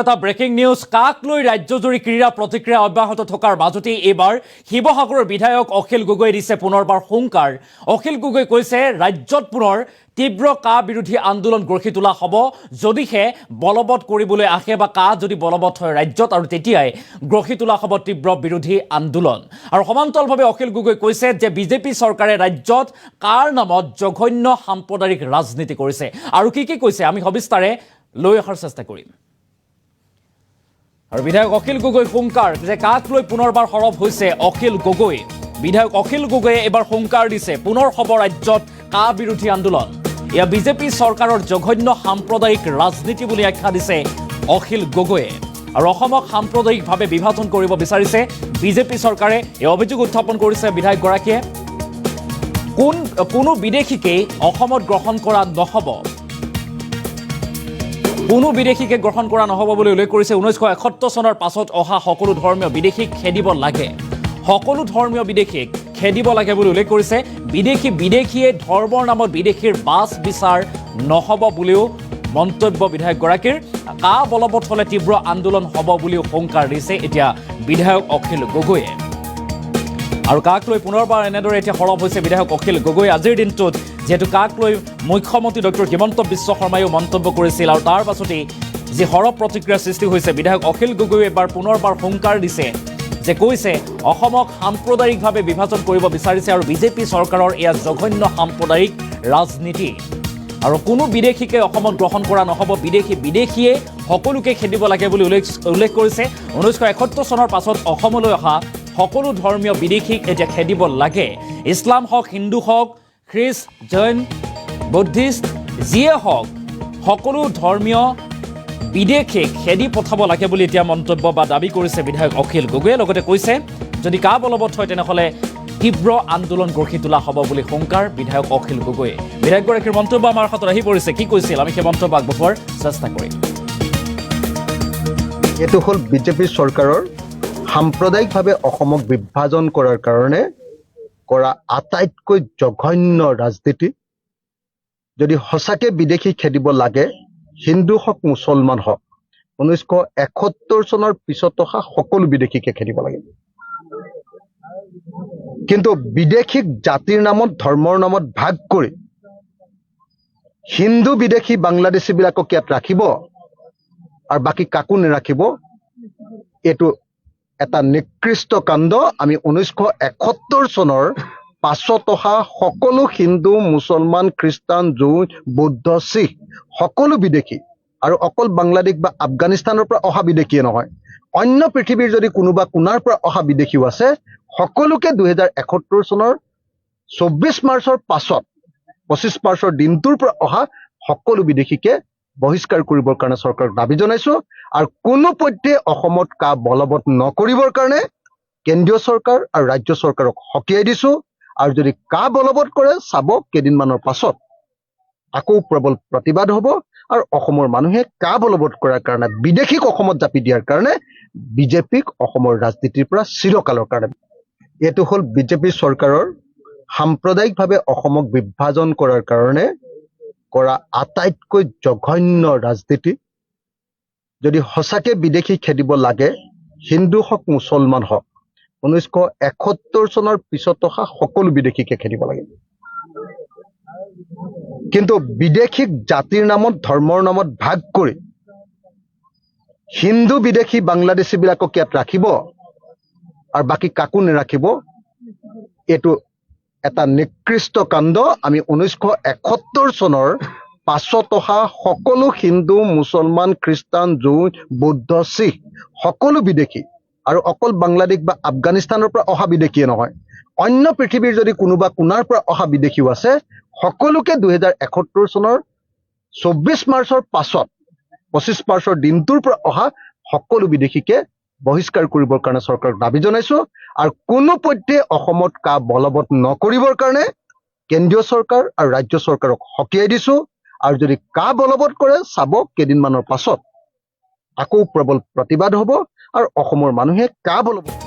এটা breaking news কাক লৈ ৰাজ্যজুৰি ক্ৰীড়া প্ৰতিক্ৰিয়া অব্যাহত থকাৰ মাজতে এইবাৰ শিৱসাগৰৰ বিধায়ক অখিল গগৈ দিছে পুনৰবাৰ হুংকাৰ অখিল গগৈ কৈছে ৰাজ্যত পুনৰ তীব্ৰ কা বিৰোধী আন্দোলন গঢ়ি তোলা হ'ব যদিহে বলবৎ কৰিবলৈ আহে বা কা যদি বলবৎ হয় ৰাজ্যত আৰু তেতিয়াই গঢ়ি তোলা হ'ব তীব্ৰ বিৰোধী আন্দোলন আৰু সমান্তৰালভাৱে অখিল গগৈ কৈছে যে বিজেপি চৰকাৰে ৰাজ্যত কাৰ নামত জঘন্য সাম্প্ৰদায়িক ৰাজনীতি কৰিছে আৰু কি কৈছে আমি সবিস্তাৰে লৈ অহাৰ চেষ্টা কৰিম আৰু বিধায়ক অখিল গগৈ হুংকাৰ যে কাক লৈ পুনৰবাৰ সৰব হৈছে অখিল গগৈ বিধায়ক অখিল গগৈয়ে এবাৰ হুংকাৰ দিছে পুনৰ হ'ব ৰাজ্যত কা বিৰোধী আন্দোলন এয়া বিজেপি চৰকাৰৰ জঘন্য সাম্প্ৰদায়িক ৰাজনীতি বুলি আখ্যা দিছে অখিল গগৈয়ে আৰু অসমক সাম্প্ৰদায়িকভাৱে বিভাজন কৰিব বিচাৰিছে বিজেপি চৰকাৰে এই অভিযোগ উত্থাপন কৰিছে বিধায়কগৰাকীয়ে কোনো বিদেশীকে অসমত গ্ৰহণ কৰা নহ'ব কোনো বিদেশীকে গ্ৰহণ কৰা নহ'ব বুলি উল্লেখ কৰিছে 1971 চনৰ পাছত অহা সকলো ধৰ্মীয় বিদেশীক খেদিব লাগে সকলো ধৰ্মীয় বিদেশীক খেদিব লাগে বুলি উল্লেখ কৰিছে বিদেশীয়ে ধৰ্মৰ নামত বিদেশীৰ বাছ বিচাৰ নহ'ব বুলিও মন্তব্য বিধায়কগৰাকীৰ কা বলবৎ হ'লে তীব্ৰ আন্দোলন হ'ব বুলিও হুংকাৰ দিছে এতিয়া বিধায়ক অখিল গগৈয়ে আৰু কাক লৈ পুনৰবাৰ এনেদৰে এতিয়া সৰব হৈছে বিধায়ক অখিল গগৈ আজিৰ দিনটোত যেহেতু কাক লৈ মুখ্যমন্ত্ৰী ডক্টৰ হিমন্ত বিশ্ব শৰ্মায়ো মন্তব্য কৰিছিল আৰু তাৰ পাছতেই যি সৰব প্ৰতিক্ৰিয়াৰ সৃষ্টি হৈছে বিধায়ক অখিল গগৈয়ে এবাৰ পুনৰবাৰ হুংকাৰ দিছে যে কৈছে অসমক সাম্প্ৰদায়িকভাৱে বিভাজন কৰিব বিচাৰিছে আৰু বিজেপি চৰকাৰৰ এয়া জঘন্য সাম্প্ৰদায়িক ৰাজনীতি আৰু কোনো বিদেশীকে অসমত গ্ৰহণ কৰা নহ'ব বিদেশীয়ে সকলোকে খেদিব লাগে বুলি উল্লেখ কৰিছে 1971 চনৰ পাছত অসমলৈ অহা সকলো ধৰ্মীয় বিদেশীক এতিয়া খেদিব লাগে ইছলাম হওক হিন্দু হওক খ্ৰীষ্ট জৈন বুদ্ধিষ্ট যিয়ে হওক সকলো ধৰ্মীয় বিদেশীক খেদি পঠাব লাগে বুলি এতিয়া মন্তব্য বা দাবী কৰিছে বিধায়ক অখিল গগৈয়ে লগতে কৈছে যদি কা বলবৎ হয় তেনেহ'লে তীব্ৰ আন্দোলন গঢ়ি তোলা হ'ব বুলি হুংকাৰ বিধায়ক অখিল গগৈয়ে বিধায়কগৰাকীৰ মন্তব্য আমাৰ হাতত আহি পৰিছে কি কৈছিল আমি সেই মন্তব্য আগবঢ়োৱাৰ চেষ্টা কৰিম এইটো হ'ল বিজেপি চৰকাৰৰ সাম্প্ৰদায়িকভাৱে অসমক বিভাজন কৰাৰ কাৰণে কৰা আটাইতকৈ জঘন্য ৰাজনীতি যদি সঁচাকৈ বিদেশী খেদিব লাগে হিন্দু হওক মুছলমান হওক 1971 চনৰ পিছত অহা সকলো বিদেশীকে খেদিব লাগে কিন্তু বিদেশীক জাতিৰ নামত ধৰ্মৰ নামত ভাগ কৰি হিন্দু বিদেশী বাংলাদেশীবিলাকক ইয়াত ৰাখিব আৰু বাকী কাকো নাৰাখিব এইটো এটা নিকৃষ্ট কাণ্ড আমি 1971 চনৰ পাছত অহা সকলো হিন্দু মুছলমান খ্ৰীষ্টান জৈন বৌদ্ধ শিখ সকলো বিদেশী আৰু অকল বাংলাদেশ বা আফগানিস্তানৰ পৰা অহা বিদেশীয়ে নহয় অন্য পৃথিৱীৰ যদি কোনোবা কোণাৰ পৰা অহা বিদেশীও আছে সকলোকে 2071 চনৰ 24 মাৰ্চৰ পাছত 25 মাৰ্চৰ দিনটোৰ পৰা অহা সকলো বিদেশীকে বহিষ্কাৰ কৰিবৰ কাৰণে চৰকাৰক দাবী জনাইছো আৰু কোনোপধ্যে অসমত কা বলবৎ নকৰিবৰ কাৰণে কেন্দ্ৰীয় চৰকাৰ আৰু ৰাজ্য চৰকাৰক সকীয়াই দিছো আৰু যদি কা বলবৎ কৰে চাব কেইদিনমানৰ পাছত আকৌ প্ৰবল প্ৰতিবাদ হ'ব আৰু অসমৰ মানুহে কা বলবৎ কৰাৰ কাৰণে বিদেশীক অসমত জাপি দিয়াৰ কাৰণে বিজেপিক অসমৰ ৰাজনীতিৰ পৰা চিৰকালৰ কাৰণে এইটো হ'ল বিজেপি চৰকাৰৰ সাম্প্ৰদায়িকভাৱে অসমক বিভাজন কৰাৰ কাৰণে কৰা আটাইতকৈ জঘন্য ৰাজনীতি যদি সঁচাকৈ বিদেশী খেদিব লাগে হিন্দু হওক মুছলমান হওক 1971 চনৰ পিছত অহা সকলো বিদেশীকে খেদিব লাগে কিন্তু বিদেশীক জাতিৰ নামত ধৰ্মৰ নামত ভাগ কৰি হিন্দু বিদেশী বাংলাদেশীবিলাকক ইয়াত ৰাখিব আৰু বাকী কাকো নাৰাখিব এইটো এটা নিকৃষ্ট কাণ্ড আমি 1971 চনৰ পাছত অহা সকলো হিন্দু মুছলমান খ্ৰীষ্টান জৈন বৌদ্ধ শিখ সকলো বিদেশী আৰু অকল বাংলাদেশ বা আফগানিস্তানৰ পৰা অহা বিদেশীয়ে নহয় অন্য পৃথিৱীৰ যদি কোনোবা কোণাৰ পৰা অহা বিদেশীও আছে সকলোকে 2071 চনৰ 24 মাৰ্চৰ পাছত 25 মাৰ্চৰ দিনটোৰ পৰা অহা সকলো বিদেশীকে বহিষ্কাৰ কৰিবৰ কাৰণে চৰকাৰক দাবী জনাইছো আৰু কোনোপধ্যে অসমত কা বলবৎ নকৰিবৰ কাৰণে কেন্দ্ৰীয় চৰকাৰ আৰু ৰাজ্য চৰকাৰক সকীয়াই দিছো আৰু যদি কা বলবৎ কৰে চাব কেইদিনমানৰ পাছত আকৌ প্ৰবল প্ৰতিবাদ হ'ব আৰু অসমৰ মানুহে কা বলবৎ